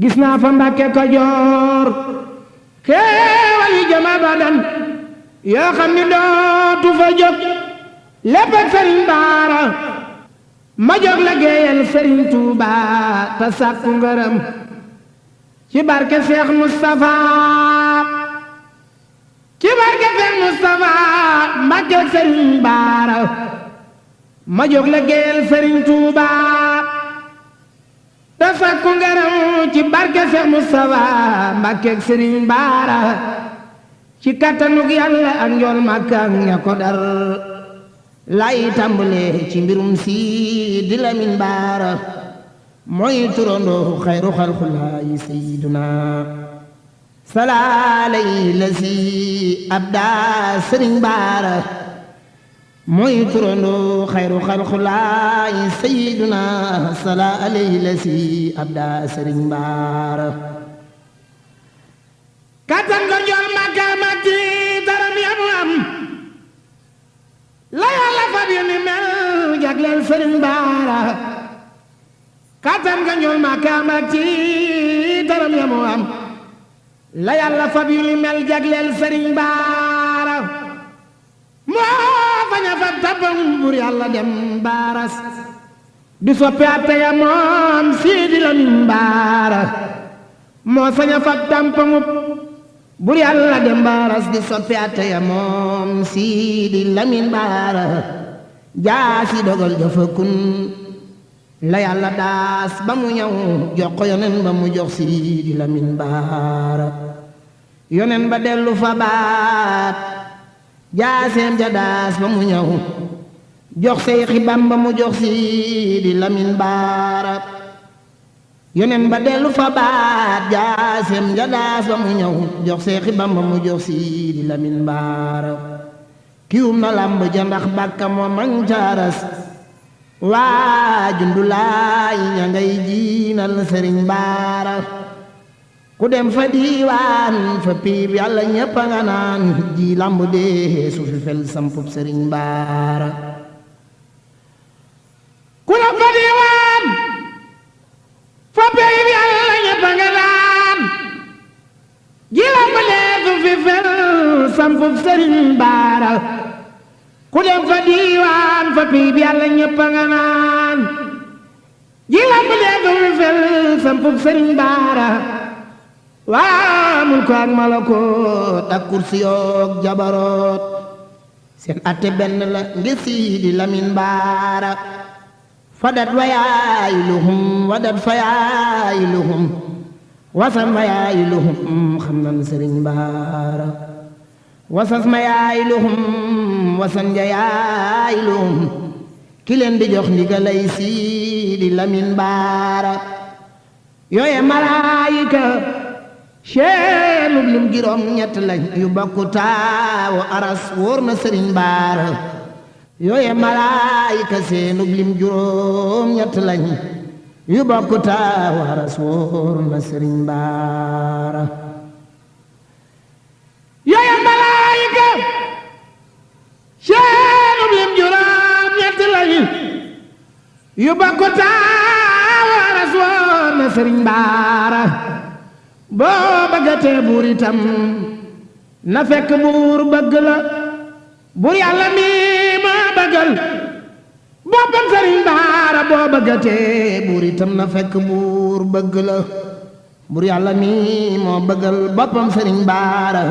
gis naa fa Mbàkke Kajoor xéewal yi jëm abadan yoo xam ni dootu fa jóg lépp ak Sëriñ Baara ma jóg la géeyal Sëriñ Tuuba te sàkku ngërëm ci barke Seex Mustafa ci barke Seex Mustafa Mbàkke Sëriñ Baara ma jóg la géeyal Sëriñ Tuuba te sàkku ngërëm ci barke Seex Mustafa Mbàkke Sëriñ Baara ci kattanug Yàlla ak njool Makka ak ña ko dar lay tàmbale ci mbirum si di Lamin Baara mooy turandoo xayru xalqulaahi sayyiduna salaalay la si abda Sëriñ Baara mooy turandoo xayru xalqulaahi sayyiduna salaalay la si abda Sëriñ Baara kattan ko njool Makka matti daram yamu am la Yàlla fab yu ni mel jagleel Sëriñ Baara kattan nga njool Makka matti daram yamu am la Yàlla fab yu ni mel jagleel Sëriñ Baara moo faña fab tabam bur Yàlla dem baaras di soppi atte ya moom Sidi Lamin Baara moo saña fab tampamub bur Yàlla dem baaras di soppi atte ya moom Sidi Lamin Baara jaasi dogal jafa kun la Yàlla daas ba mu ñëw jox ko yonen ba mu jox Sidi Lamin Baara yonen ba dellu fa baat jaaseem ja daas ba mu ñëw jox Seyxi Bamba mu jox Sidi Lamin Baara yonen ba dellu fa baat jaaseem ja daas ba mu ñëw jox Seyxi Bamba mu jox Sidi Lamin Baara kiwum na lamb ja ndax bàkka moo mang caaras waa jundulaay ña ngay jiinal Sëriñ Baara ku dem fa diiwaan fa piib Yàlla ñépp a nga naan ji lamb dee su fi fel sampub Sëriñ Baara ku dem fa diiwaan fa piib Yàlla ñépp a nga naan ji lamb dee su fi fel sampub Sëriñ Baara ku dem fa diiwaan fa piib Yàlla ñépp a nga naan ji lamb dee su fi fel sampub Sëriñ Baara waa mulku ak malakoot ak kursi yoog jabaroot seen atte benn la ngir Sidi Lamin Baara fadat wa yaayiluhum wadat fa yaayiluhum wasan ma yaayiluhum xam nan Sëriñ Baara wasas ma yaayiluhum wasan ja yaayiluhum ki leen di jox ndigalay Sidi Lamin Baara yooye malaayika seenub lim juróom ñett lañ yu bokku taawu aras wóor na Sëriñ Baara yooye malaayika seenub lim juróom ñett lañ yu bokku taawu aras wóor na Sëriñ Baara yooye malaayika seenub lim juróom ñett lañ yu bokku taawu aras wóor na Sëriñ Baara boo bëggatee buur itam na fekk buur bëgg la buur Yàlla mi ma bëggal boppam Sëriñ Baara boo bëggatee buur itam na fekk buur bëgg la buur Yàlla mi moo bëggal boppam Sëriñ Baara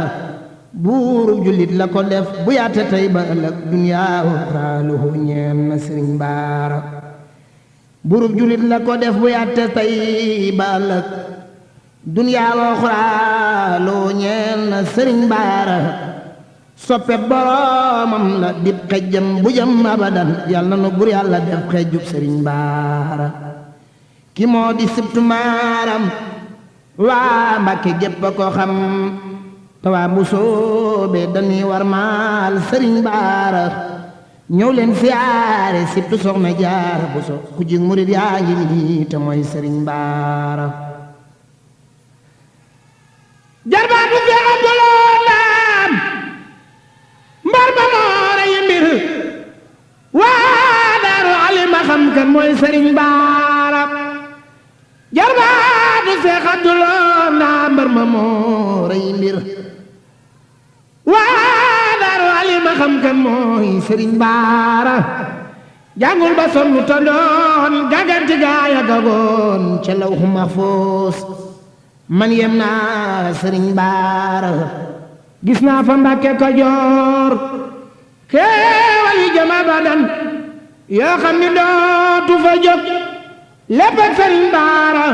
buurub jullit la ko def bu yaate tey ba ëllëg duniyaa raaluhu ñeen na Sëriñ Baara buurub jullit la ko def bu yaate tey ba ëllëg duniyaa waxuraa loo ñeel na Sëriñ Baara soppe boromam la dib xejjam bu jëm abadan Yàlla na bur Yàlla def xejjub Sëriñ Baara ki moo di sibtu maaram waa Mbàkke gépp a ko xam te waa Mbusoobe dañuy war maal Sëriñ Baara ñëw leen siyaare sibtu Soxna Jaara Buso ku jig murid yaa ngi nii te mooy Sëriñ Baara jarbaatu Seex Abduloo Ndaam mbar ma moora yi mbir waa Daaru Alima xam kan mooy Sëriñ Baara jarbaatu Seex Abdullah ndaa mbër ma moo rëy mbir waa Daaru Alima xam kan mooy Sëriñ Baara jàngul ba sonn ta doon gaganti gaaya gagoon ca Lawhu Mahfuus man yem naa Sëriñ Baara gis naa fa Mbàkke Kajoor xéewal yi jëm abadan yoo xam ni dootu fa jóg lépp ak Sëriñ Baara